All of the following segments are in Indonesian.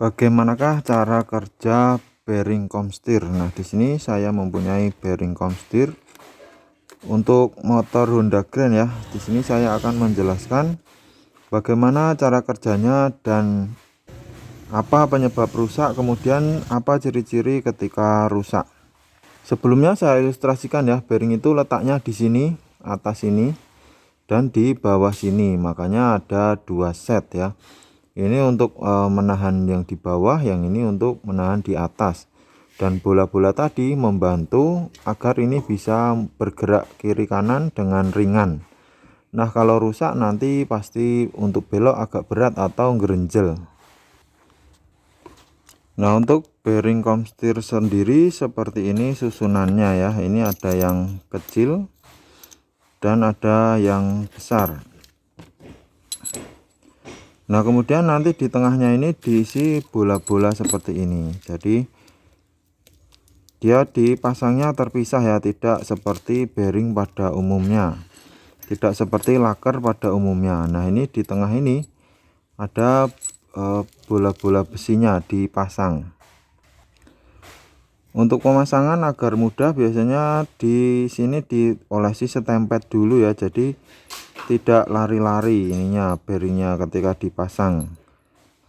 Bagaimanakah cara kerja bearing komstir? Nah, di sini saya mempunyai bearing komstir untuk motor Honda Grand ya. Di sini saya akan menjelaskan bagaimana cara kerjanya dan apa penyebab rusak, kemudian apa ciri-ciri ketika rusak. Sebelumnya saya ilustrasikan ya, bearing itu letaknya di sini, atas sini, dan di bawah sini. Makanya ada dua set ya. Ini untuk menahan yang di bawah, yang ini untuk menahan di atas. Dan bola-bola tadi membantu agar ini bisa bergerak kiri kanan dengan ringan. Nah, kalau rusak nanti pasti untuk belok agak berat atau gerenjel. Nah, untuk bearing komstir sendiri seperti ini susunannya ya. Ini ada yang kecil dan ada yang besar. Nah, kemudian nanti di tengahnya ini diisi bola-bola seperti ini. Jadi dia dipasangnya terpisah ya, tidak seperti bearing pada umumnya, tidak seperti laker pada umumnya. Nah, ini di tengah ini ada bola-bola besinya dipasang. Untuk pemasangan agar mudah, biasanya di sini diolesi setempet dulu ya, jadi tidak lari-lari ininya bearingnya ketika dipasang.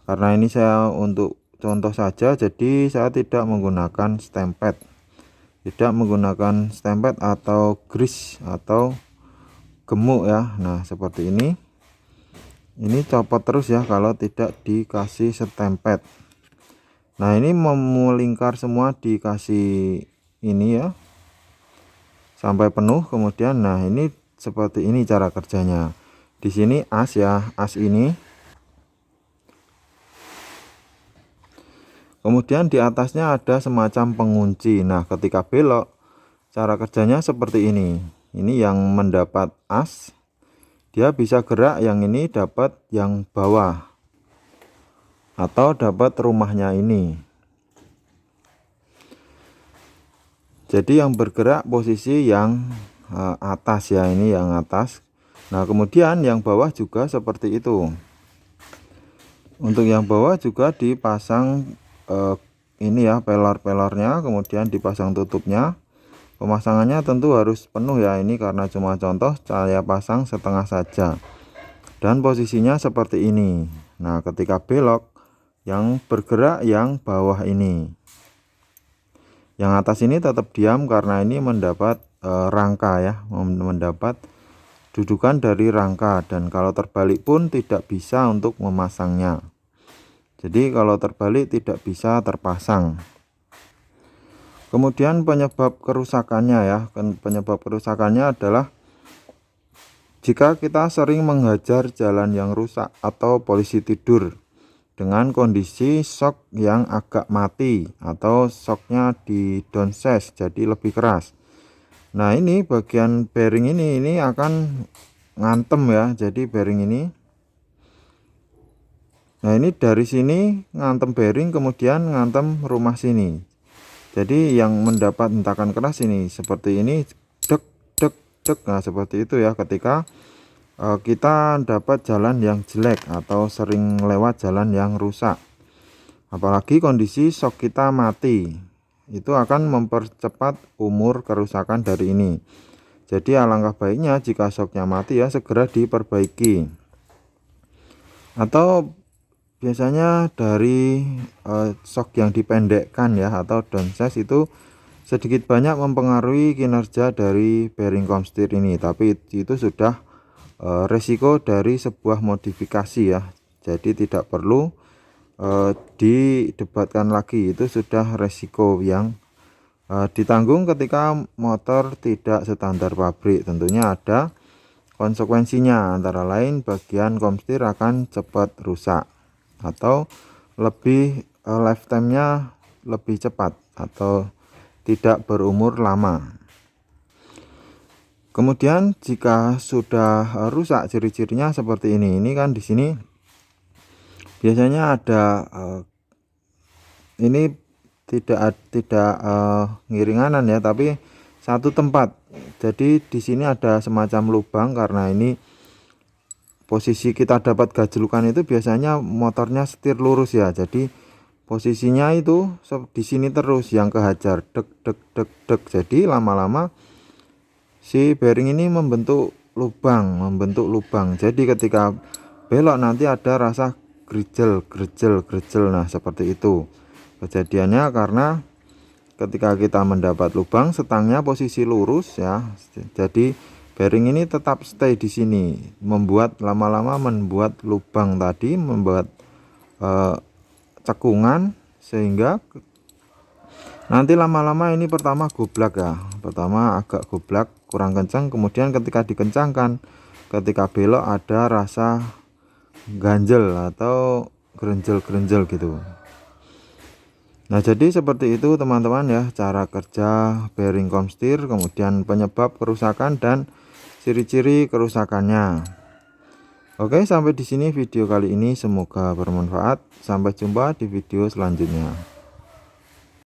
Karena ini saya untuk contoh saja, jadi saya tidak menggunakan stempet, atau grease atau gemuk ya. Nah, seperti ini copot terus ya kalau tidak dikasih stempet. Nah, ini melingkar semua dikasih ini ya sampai penuh. Kemudian nah, ini seperti ini cara kerjanya. Di sini as ya, as ini. Kemudian di atasnya ada semacam pengunci. Nah, ketika belok cara kerjanya seperti ini. Ini yang mendapat as, dia bisa gerak, yang ini dapat yang bawah atau dapat rumahnya ini. Jadi yang bergerak posisi yang atas ya, ini yang atas. Nah, kemudian yang bawah juga seperti itu. Untuk yang bawah juga dipasang ini ya, pelor-pelornya, kemudian dipasang tutupnya. Pemasangannya tentu harus penuh ya, ini karena cuma contoh, saya pasang setengah saja. Dan posisinya seperti ini. Nah, ketika belok yang bergerak yang bawah ini, yang atas ini tetap diam karena ini mendapat rangka ya, mendapat dudukan dari rangka. Dan kalau terbalik pun tidak bisa untuk memasangnya. Jadi kalau terbalik tidak bisa terpasang. Kemudian penyebab kerusakannya ya, penyebab kerusakannya adalah jika kita sering menghajar jalan yang rusak atau polisi tidur dengan kondisi shock yang agak mati atau shocknya di downsize jadi lebih keras. Nah, ini bagian bearing ini akan ngantem ya, jadi bearing ini. Nah, ini dari sini ngantem bearing, kemudian ngantem rumah sini. Jadi yang mendapat hentakan keras ini seperti ini, dek dek dek. Nah, seperti itu ya ketika kita dapat jalan yang jelek atau sering lewat jalan yang rusak. Apalagi kondisi shock kita mati, itu akan mempercepat umur kerusakan dari ini. Jadi alangkah baiknya jika shocknya mati ya segera diperbaiki. Atau biasanya dari shock yang dipendekkan ya atau downsize itu sedikit banyak mempengaruhi kinerja dari bearing komstir ini, tapi itu sudah resiko dari sebuah modifikasi ya, jadi tidak perlu didebatkan lagi. Itu sudah resiko yang ditanggung ketika motor tidak standar pabrik. Tentunya ada konsekuensinya, antara lain bagian komstir akan cepat rusak atau lebih lifetime-nya lebih cepat atau tidak berumur lama. Kemudian jika sudah rusak, ciri-cirinya seperti ini. Ini kan di sini biasanya ada ini tidak ngiringanan ya, tapi satu tempat. Jadi di sini ada semacam lubang karena ini posisi kita dapat gajlukan itu biasanya motornya setir lurus ya. Jadi posisinya itu di sini terus yang kehajar dek dek dek dek. Jadi lama-lama si bearing ini membentuk lubang. Jadi ketika belok nanti ada rasa gerjel. Nah, seperti itu kejadiannya, karena ketika kita mendapat lubang, setangnya posisi lurus ya. Jadi bearing ini tetap stay di sini, lama-lama membuat lubang tadi, membuat cekungan, sehingga nanti lama-lama ini pertama goblak ya. Pertama agak goblak, kurang kencang, kemudian ketika dikencangkan, ketika belok ada rasa ganjel atau gerenjel gitu. Nah, jadi seperti itu teman-teman ya, cara kerja bearing komstir, kemudian penyebab kerusakan dan ciri-ciri kerusakannya. Oke, sampai di sini video kali ini, semoga bermanfaat. Sampai jumpa di video selanjutnya.